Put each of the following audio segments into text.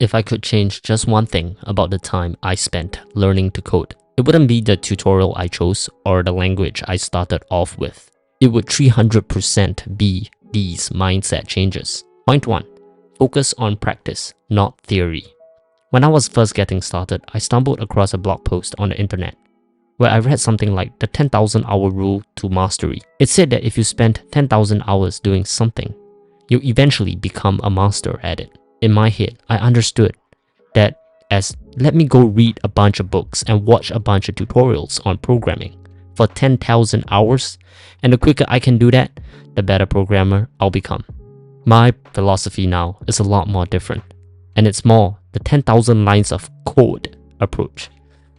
If I could change just one thing about the time I spent learning to code, it wouldn't be the tutorial I chose or the language I started off with. It would 300% be these mindset changes. Point 1. Focus on practice, not theory. When I was first getting started, I stumbled across a blog post on the internet where I read something like the 10,000 hour rule to mastery. It said that if you spend 10,000 hours doing something, you eventually become a master at it. In my head, I understood that as let me go read a bunch of books and watch a bunch of tutorials on programming for 10,000 hours, and the quicker I can do that, the better programmer I'll become. My philosophy now is a lot more different, and it's more the 10,000 lines of code approach.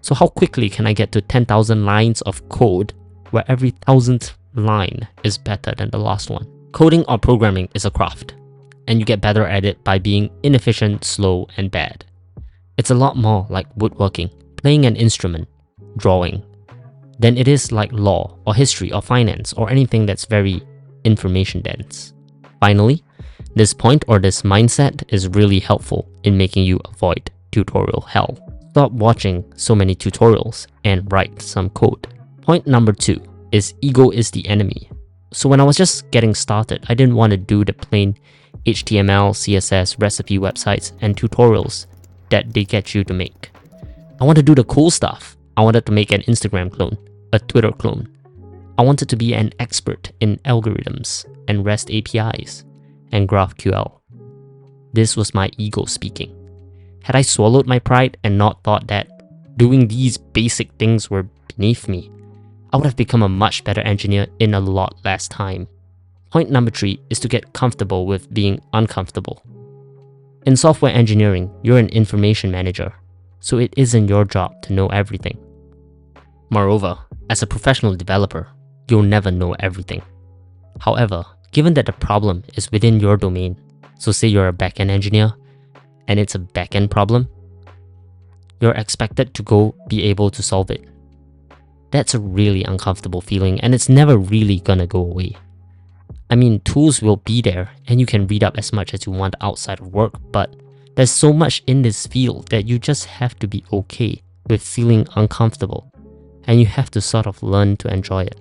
So how quickly can I get to 10,000 lines of code where every 1,000th line is better than the last one? Coding or programming is a craft, and you get better at it by being inefficient, slow, and bad. It's a lot more like woodworking, playing an instrument, drawing, than it is like law or history or finance or anything that's very information dense. Finally, this point or this mindset is really helpful in making you avoid tutorial hell. Stop watching so many tutorials and write some code. Point number 2 is ego is the enemy. So when I was just getting started, I didn't want to do the plain HTML, CSS, recipe websites, and tutorials that they get you to make. I want to do the cool stuff. I wanted to make an Instagram clone, a Twitter clone. I wanted to be an expert in algorithms and REST APIs and GraphQL. This was my ego speaking. Had I swallowed my pride and not thought that doing these basic things were beneath me, I would have become a much better engineer in a lot less time. Point number 3 is to get comfortable with being uncomfortable. In software engineering, you're an information manager, so it isn't your job to know everything. Moreover, as a professional developer, you'll never know everything. However, given that the problem is within your domain, so say you're a backend engineer, and it's a backend problem, you're expected to go be able to solve it. That's a really uncomfortable feeling, and it's never really gonna go away. I mean, tools will be there and you can read up as much as you want outside of work, but there's so much in this field that you just have to be okay with feeling uncomfortable, and you have to sort of learn to enjoy it.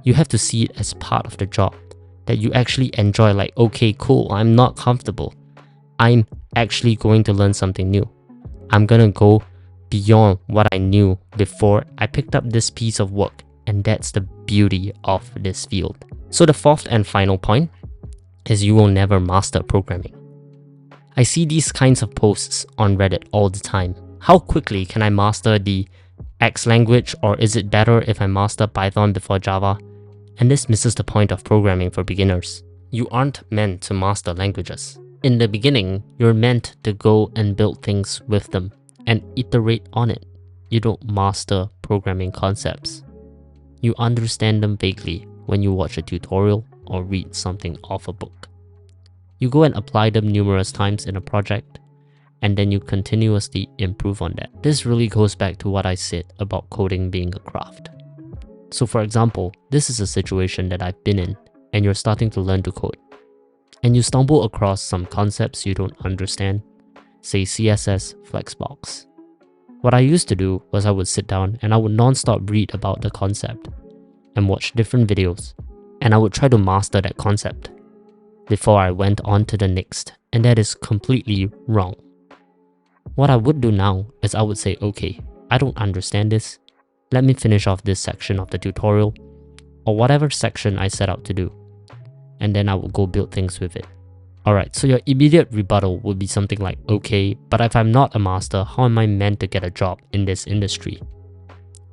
You have to see it as part of the job, that you actually enjoy, like, okay, cool, I'm not comfortable. I'm actually going to learn something new. I'm gonna go beyond what I knew before I picked up this piece of work, and that's the beauty of this field. So the fourth and final point is you will never master programming. I see these kinds of posts on Reddit all the time. How quickly can I master the X language, or is it better if I master Python before Java? And this misses the point of programming for beginners. You aren't meant to master languages. In the beginning, you're meant to go and build things with them and iterate on it. You don't master programming concepts. You understand them vaguely when you watch a tutorial or read something off a book. You go and apply them numerous times in a project, and then you continuously improve on that. This really goes back to what I said about coding being a craft. So for example, this is a situation that I've been in, and you're starting to learn to code, and you stumble across some concepts you don't understand, say CSS Flexbox. What I used to do was I would sit down and I would non-stop read about the concept and watch different videos, and I would try to master that concept before I went on to the next, and that is completely wrong. What I would do now is I would say, okay, I don't understand this. Let me finish off this section of the tutorial or whatever section I set out to do, and then I will go build things with it. Alright, so your immediate rebuttal would be something like, okay, but if I'm not a master, how am I meant to get a job in this industry?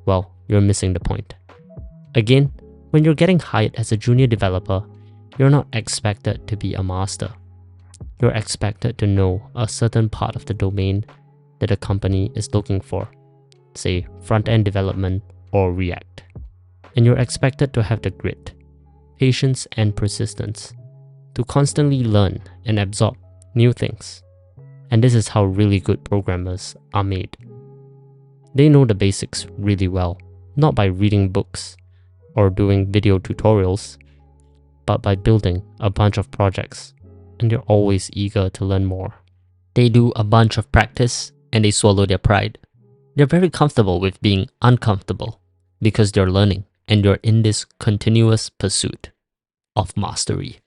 Well, you're missing the point. Again, when you're getting hired as a junior developer, you're not expected to be a master. You're expected to know a certain part of the domain that a company is looking for, say front-end development or React. And you're expected to have the grit, patience, and persistence to constantly learn and absorb new things. And this is how really good programmers are made. They know the basics really well, not by reading books or doing video tutorials, but by building a bunch of projects, and they're always eager to learn more. They do a bunch of practice and they swallow their pride. They're very comfortable with being uncomfortable because they're learning and they're in this continuous pursuit of mastery.